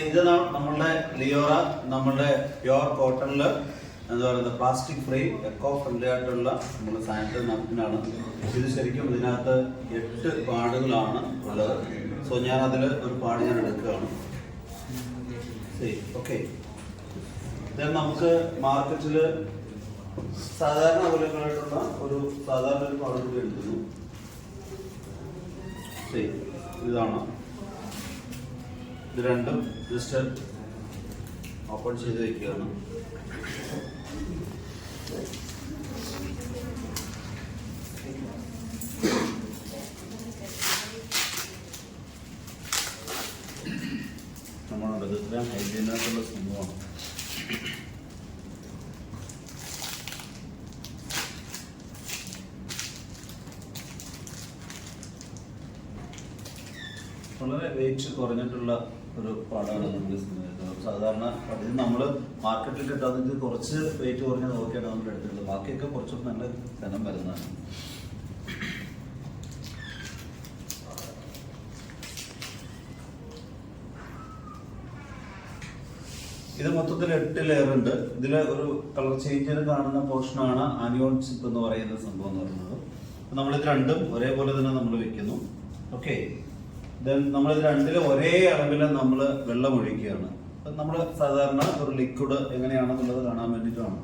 ഇത് നമ്മളുടെ ലിയോറ, നമ്മളുടെ പ്യുവർ കോട്ടണില് എന്താ പറയുന്നത് പ്ലാസ്റ്റിക് ഫ്രീ എക്കോ ഫ്രണ്ട്ലി ആയിട്ടുള്ള നമ്മുടെ സാനിറ്ററി നാപ്കിനാണ്. ഇത് ശരിക്കും ഇതിനകത്ത് 8 പാടുകളാണ് ഉള്ളത്. സോ ഞാൻ അതിൽ ഒരു പാട് ഞാൻ എടുക്കുകയാണ്. ഓക്കെ, നമുക്ക് മാർക്കറ്റിൽ സാധാരണ അവൈലബിൾ ആയിട്ടുള്ള ഒരു സാധാരണ ഒരു പാട് കൂടി എടുക്കുന്നു. ഇതാണ്. ഇത് രണ്ടും ജസ്റ്റ് ഓപ്പൺ ചെയ്ത് വയ്ക്കുകയാണ്. നമ്മളുണ്ടത് ഇത്രയും ഹൈജീനായിട്ടുള്ള സംഭവമാണ്. വളരെ വെയിറ്റ് കുറഞ്ഞിട്ടുള്ള ഒരു പാടാണ് നമ്മൾ സാധാരണ ഇത് നമ്മൾ മാർക്കറ്റിൽ കിട്ടാതെ കുറച്ച് വെയിറ്റ് കുറഞ്ഞ് നോക്കിയാണ് നമ്മൾ എടുത്തിട്ടുള്ളത്. ബാക്കിയൊക്കെ കുറച്ചും നല്ല ധനം വരുന്നതാണ്. ഇത് മൊത്തത്തിൽ 8 ലെയർ ഉണ്ട്. ഇതിൽ ഒരു കളർ ചേഞ്ച് കാണുന്ന പോർഷനാണ് ആനിയോൺ ചിപ്പ് എന്ന് പറയുന്ന സംഭവം എന്ന് പറയുന്നത്. നമ്മളിത് രണ്ടും ഒരേപോലെ തന്നെ നമ്മൾ വെക്കുന്നു. ഓക്കെ, നമ്മളിത് രണ്ടിലും ഒരേ അളവിൽ നമ്മൾ വെള്ളം ഒഴിക്കുകയാണ്. നമ്മൾ സാധാരണ ഒരു ലിക്വിഡ് എങ്ങനെയാണെന്നുള്ളത് കാണാൻ വേണ്ടിയിട്ടാണ്.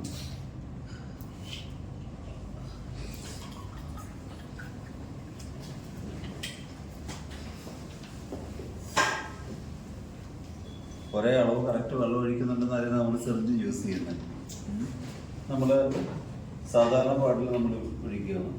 ഒരേ അളവ് കറക്റ്റ് വെള്ളം ഒഴിക്കുന്നുണ്ടെന്നായിരുന്നു നമ്മൾ സെർജ് യൂസ് ചെയ്യുന്നത്. നമ്മൾ സാധാരണ പാടിൽ നമ്മൾ ഒഴിക്കുകയാണ്.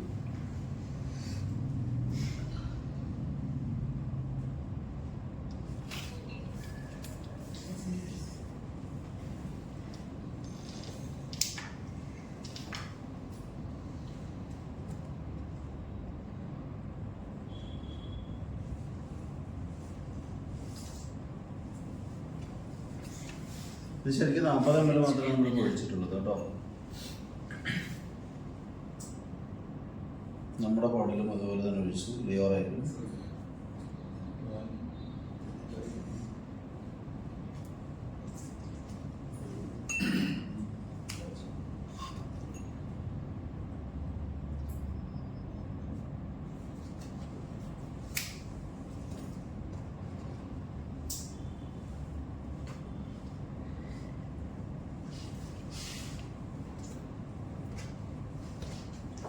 ഇത് ശരിക്കും 40 ml മാത്രമേ നമ്മൾ ഒഴിച്ചിട്ടുള്ളത് കേട്ടോ. നമ്മുടെ പാടിലും അതുപോലെ തന്നെ ഒഴിച്ചു. ലിയോറായിരുന്നു.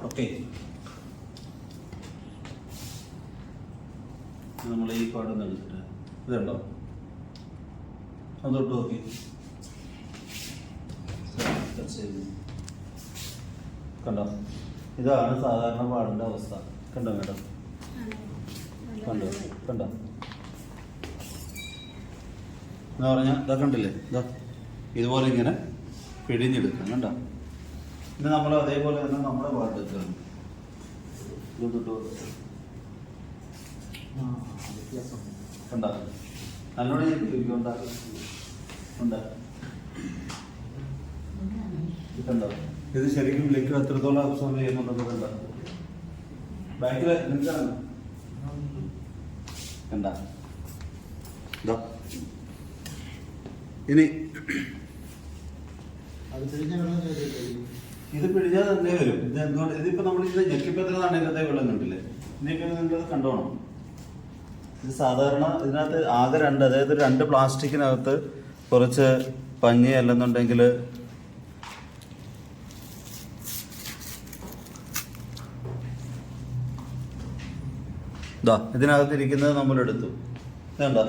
ഓക്കെ, നമ്മൾ ഈ പാടൊന്ന് എടുത്തിട്ട് ഇതുണ്ടോ അതൊട്ട് നോക്കി. കണ്ടോ, ഇതാണ് സാധാരണ പാടിൻ്റെ അവസ്ഥ. കണ്ടോ മേഡം, കണ്ടോ കണ്ടോ എന്ന് പറഞ്ഞാൽ ഇതാ കണ്ടില്ലേ, ഇതാ ഇതുപോലെ ഇങ്ങനെ പിഴിഞ്ഞെടുക്കാം. കണ്ടോ, ഇത് നമ്മൾ അതേപോലെ തന്നെ നമ്മുടെ പാടെടുക്കുകയാണ്. കണ്ടോ, നല്ലോണം കണ്ടോ, ഇത് ശരിക്കും ലിക്വിഡ് എത്രത്തോളം അബ്സോർബ് ചെയ്യുന്നുണ്ടെന്ന് കണ്ടോ. ബാക്കിൽ നിൽക്കണം. കണ്ടോ, ഇനി ഇത് പിഴിഞ്ഞാൽ തന്നെ വരും. ഇത് എന്തുകൊണ്ട് ഇതിപ്പോ നമ്മൾ ഇത് ഞെക്കിപ്പത്രതാണ് ഇതിനകത്തെ വെള്ളം കണ്ടില്ലേ. ഇനിയിപ്പോ നിങ്ങളത് കണ്ടോണം. ഇത് സാധാരണ ഇതിനകത്ത് ആകെ 2, അതായത് 2 പ്ലാസ്റ്റിക്കിനകത്ത് കുറച്ച് പഞ്ഞി അല്ലെന്നുണ്ടെങ്കിൽ ഇതാ ഇതിനകത്തിരിക്കുന്നത് നമ്മളെടുത്തു. ഇതുണ്ടോ,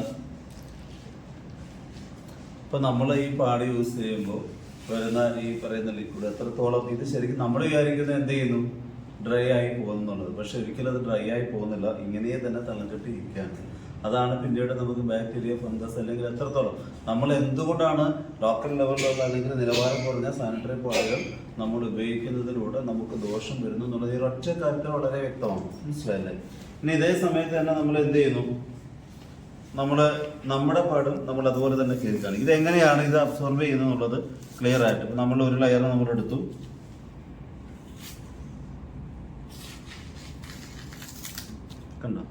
ഇപ്പൊ നമ്മൾ ഈ പാട് യൂസ് ചെയ്യുമ്പോൾ വരുന്ന ഈ പറയുന്ന ലിക്വിഡ് എത്രത്തോളം ഇത് ശരിക്കും നമ്മൾ വിചാരിക്കുന്നത് എന്ത് ചെയ്യുന്നു, ഡ്രൈ ആയി പോകുന്നുള്ളത്. പക്ഷെ ഒരിക്കലും അത് ഡ്രൈ ആയി പോകുന്നില്ല. ഇങ്ങനെ തന്നെ തളംകെട്ടി ഇരിക്കുകയാണ്. അതാണ് പിന്നീട് നമുക്ക് ബാക്ടീരിയ, ഫംഗസ് അല്ലെങ്കിൽ എത്രത്തോളം നമ്മൾ എന്തുകൊണ്ടാണ് ലോക്കൽ ലെവലിലുള്ള അല്ലെങ്കിൽ നിലവാരം കുറഞ്ഞ സാനിറ്ററി പാടുകൾ നമ്മൾ ഉപയോഗിക്കുന്നതിലൂടെ നമുക്ക് ദോഷം വരുന്നു എന്നുള്ളത് ഈ ഒറ്റ കാര്യത്തിൽ വളരെ വ്യക്തമാണ്. മനസ്സിലായില്ലേ. ഇനി ഇതേ സമയത്ത് തന്നെ നമ്മൾ എന്ത് ചെയ്യുന്നു, നമ്മുടെ പാടും നമ്മൾ അതുപോലെ തന്നെ കേൾക്കുകയാണ്. ഇതെങ്ങനെയാണ് ഇത് അബ്സോർബ് ചെയ്യുന്നത് എന്നുള്ളത് ക്ലിയർ ആയിട്ട് നമ്മൾ ഒരു ലെയർ നമ്മൾ എടുത്തു. കണ്ടോ,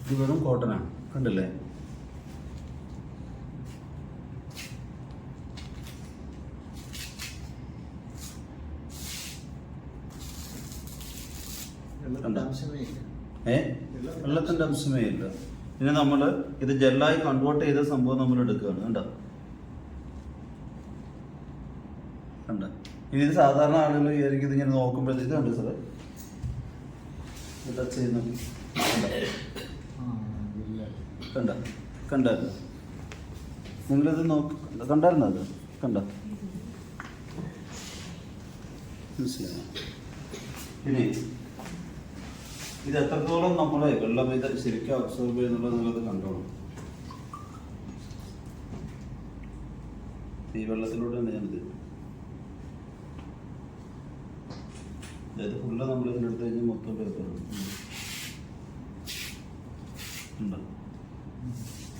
ഇത് വെറും കോട്ടനാണ്. കണ്ടില്ലേ, വെള്ളത്തിന്റെ അംശമേ ഇല്ല. ഇനി നമ്മൾ ഇത് ജെല്ലായി കൺവേർട്ട് ചെയ്ത സംഭവം നമ്മൾ എടുക്കുകയാണ്. കണ്ട ഇനി ഇത് സാധാരണ ആളുകൾ വിചാരിക്കും ഇങ്ങനെ നോക്കുമ്പോഴത്തേക്ക് കണ്ടു സാറേ ടച്ച് ചെയ്യുന്ന കണ്ടായിരുന്നു നിങ്ങളിത് കണ്ടായിരുന്നു അത് കണ്ട മനസ്സിലായോ? ഇനി ഇത് എത്രത്തോളം നമ്മളെ വെള്ളം ഇത് ശരിക്കും അബ്സോർബ് ചെയ്യുന്നുള്ളത് നിങ്ങളത് കണ്ടോളൂ. ഈ വെള്ളത്തിലൂടെ തന്നെ ഞാനിത് അതായത് ഫുള്ള് നമ്മൾ ഇതിനെടുത്ത് കഴിഞ്ഞാൽ മൊത്തം പേപ്പറുണ്ട്.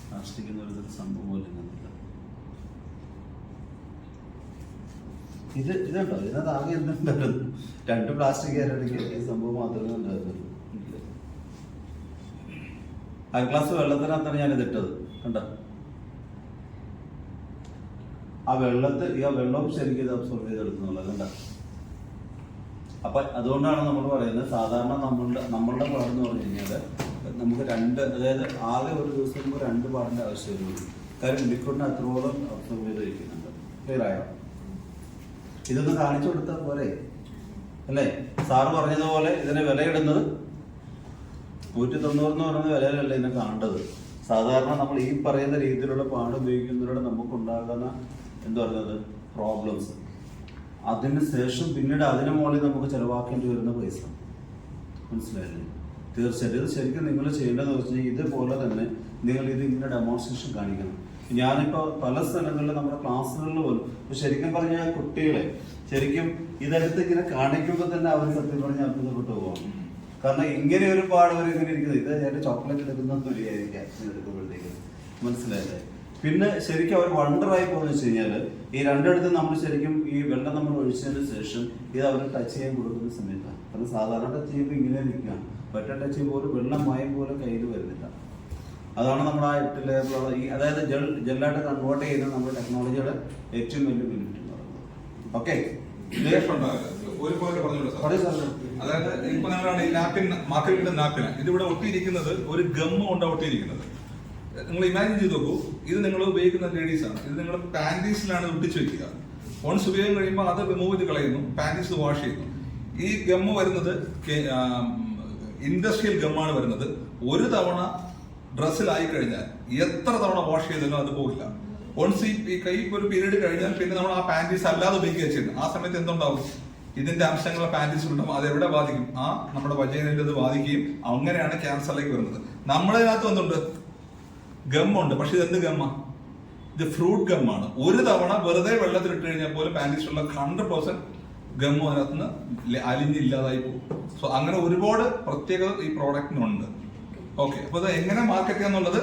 പ്ലാസ്റ്റിക് എന്ന് പറയുന്നത് സംഭവം പോലെ ഇല്ല. ഇതുണ്ടോ ഇതിനകത്ത് ആകെ എന്തുണ്ടായിരുന്നു? 2 പ്ലാസ്റ്റിക് ആയിരുന്നെങ്കിൽ ഈ സംഭവം മാത്രമേ ഉണ്ടായിരുന്നുള്ളൂ. ആ ഗ്ലാസ് വെള്ളത്തിനകത്താണ് ഞാൻ ഇതിട്ടത്. കണ്ട ആ വെള്ളവും ശരിക്കും ഇത് അബ്സോർബ് ചെയ്തെടുക്കുന്നുള്ളത്. കണ്ട അപ്പൊ അതുകൊണ്ടാണ് നമ്മൾ പറയുന്നത് സാധാരണ നമ്മളുടെ പാടെന്ന് പറഞ്ഞു കഴിഞ്ഞാൽ നമുക്ക് 2 അതായത് ആകെ ഒരു ദിവസം 2 പാടിന്റെ ആവശ്യമുള്ളൂ. കാര്യം ലിക്വിഡിന് അത്രോളം അബ്സോർബ് ചെയ്ത് വയ്ക്കുന്നുണ്ട്. ക്ലിയർ ആയോ? ഇതൊന്ന് കാണിച്ചു കൊടുത്താൽ പോരെ അല്ലേ? സാറ് പറഞ്ഞതുപോലെ ഇതിനെ വിലയിടുന്നത് 190 എന്ന് പറയുന്ന വിലയിലല്ല ഇതിനെ കാണേണ്ടത്. സാധാരണ നമ്മൾ ഈ പറയുന്ന രീതിയിലുള്ള പാട് ഉപയോഗിക്കുന്നതിലൂടെ നമുക്കുണ്ടാകുന്ന എന്താ പറയുന്നത് പ്രോബ്ലംസ്, അതിന് ശേഷം പിന്നീട് അതിന് മുകളിൽ നമുക്ക് ചെലവാക്കേണ്ടി വരുന്ന പൈസ. മനസ്സിലായില്ലേ? തീർച്ചയായിട്ടും ഇത് ശരിക്കും നിങ്ങൾ ചെയ്യേണ്ടതെന്ന് വെച്ച് കഴിഞ്ഞാൽ ഇതുപോലെ തന്നെ നിങ്ങൾ ഇത് ഇങ്ങനെ ഡെമോൺസ്ട്രേഷൻ കാണിക്കണം. ഞാനിപ്പോൾ പല സ്ഥലങ്ങളിലും നമ്മുടെ ക്ലാസ്സുകളിൽ പോലും ശരിക്കും പറഞ്ഞാൽ കുട്ടികളെ ശരിക്കും ഇതെടുത്ത് ഇങ്ങനെ കാണിക്കുമ്പോൾ തന്നെ അവർ സത്യം പറഞ്ഞാൽ അത്ഭുതപ്പെട്ടു പോകാം. കാരണം ഇങ്ങനെ ഒരു പാട് അവർ ഇങ്ങനെ ഇരിക്കുന്നത് ഇത് ഞാൻ ചോക്ലേറ്റ് എടുക്കുന്ന തുലിയായിരിക്കാം എടുക്കുമ്പോഴത്തേക്ക്. മനസ്സിലായില്ലേ? പിന്നെ ശരിക്കും അവർ വണ്ടറായി പോകുന്ന വെച്ച് കഴിഞ്ഞാൽ ഈ 2 നമ്മൾ ശരിക്കും ഈ വെള്ളം നമ്മൾ ഒഴിച്ചതിന് ശേഷം ഇത് അവർ ടച്ച് ചെയ്യാൻ കൊടുക്കുന്ന സമയത്താണ്. കാരണം സാധാരണ ടച്ച് ചെയ്യുമ്പോൾ ഇങ്ങനെ നിൽക്കുക, ഒറ്റ ടച്ച് ചെയ്യുമ്പോൾ ഒരു വെള്ളം മയം പോലെ കയ്യിൽ വരുന്നില്ല. അതാണ് നമ്മുടെ ആ 8 ലെയറിലുള്ള ഈ അതായത് ജെല്ലായിട്ട് കൺവേർട്ട് ചെയ്യുന്ന നമ്മുടെ ടെക്നോളജിയുടെ ഏറ്റവും വലിയ ബെനിഫിറ്റ് എന്ന് പറയുന്നത്. ഓക്കെ ഒരു പോയിന്റ് പറഞ്ഞോളൂ സാർ. അതായത് ഇപ്പൊ നിങ്ങളാണ് ഈ നാപ്കിൻ മാർക്കറ്റിന്റെ നാപ്കിൻ ഇതിവിടെ ഒട്ടിയിരിക്കുന്നത് ഒരു ഗമ്മ് കൊണ്ട് ഒട്ടിയിരിക്കുന്നത്. നിങ്ങൾ ഇമാജിൻ ചെയ്ത് നോക്കൂ, ഇത് നിങ്ങൾ ഉപയോഗിക്കുന്ന ലേഡീസ് ആണ്. ഇത് നിങ്ങൾ പാൻറ്റീസിലാണ് ഒട്ടിച്ചു വെക്കുക. വൺസ് ഉപയോഗം കഴിയുമ്പോൾ അത് റിമൂവ് ചെയ്ത് കളയുന്നു, പാൻറ്റീസ് വാഷ് ചെയ്യുന്നു. ഈ ഗമ്മ് വരുന്നത് ഇൻഡസ്ട്രിയൽ ഗമ്മാണ് വരുന്നത്. ഒരു തവണ ഡ്രസ്സിലായി കഴിഞ്ഞാൽ എത്ര തവണ വാഷ് ചെയ്താലും അത് പോകില്ല. വൺസ് ഈ കൈ ഒരു പീരീഡ് കഴിഞ്ഞാൽ പിന്നെ നമ്മൾ ആ പാൻറ്റീസ് അല്ലാതെ ഉപയോഗിക്കുക ചെയ്യുന്നത്. ആ സമയത്ത് എന്തുണ്ടാവും? ഇതിന്റെ അംശങ്ങൾ പാൻറ്റീസിലുണ്ടാവും. അത് എവിടെ ബാധിക്കും? നമ്മുടെ വജൈനയിൽ അത് ബാധിക്കുകയും അങ്ങനെയാണ് ക്യാൻസറിലേക്ക് വരുന്നത്. നമ്മളതിനകത്ത് എന്തുണ്ട്? ഗമ്മുണ്ട്. പക്ഷെ ഇത് എന്ത് ഗമ്മ? ഇത് ഫ്രൂട്ട് ഗമ്മാണ്. ഒരു തവണ വെറുതെ വെള്ളത്തിലിട്ട് കഴിഞ്ഞാൽ പോലും പാൻറ്റീസിലുള്ള 100% ഗമ്മ് അതിനകത്തുനിന്ന് അലിഞ്ഞില്ലാതായി പോകും. സോ അങ്ങനെ ഒരുപാട് പ്രത്യേകത ഈ പ്രോഡക്റ്റിനുണ്ട്. ഓക്കെ, അപ്പൊ ഇത് എങ്ങനെ മാർക്കറ്റ് ചെയ്യാന്നുള്ളത്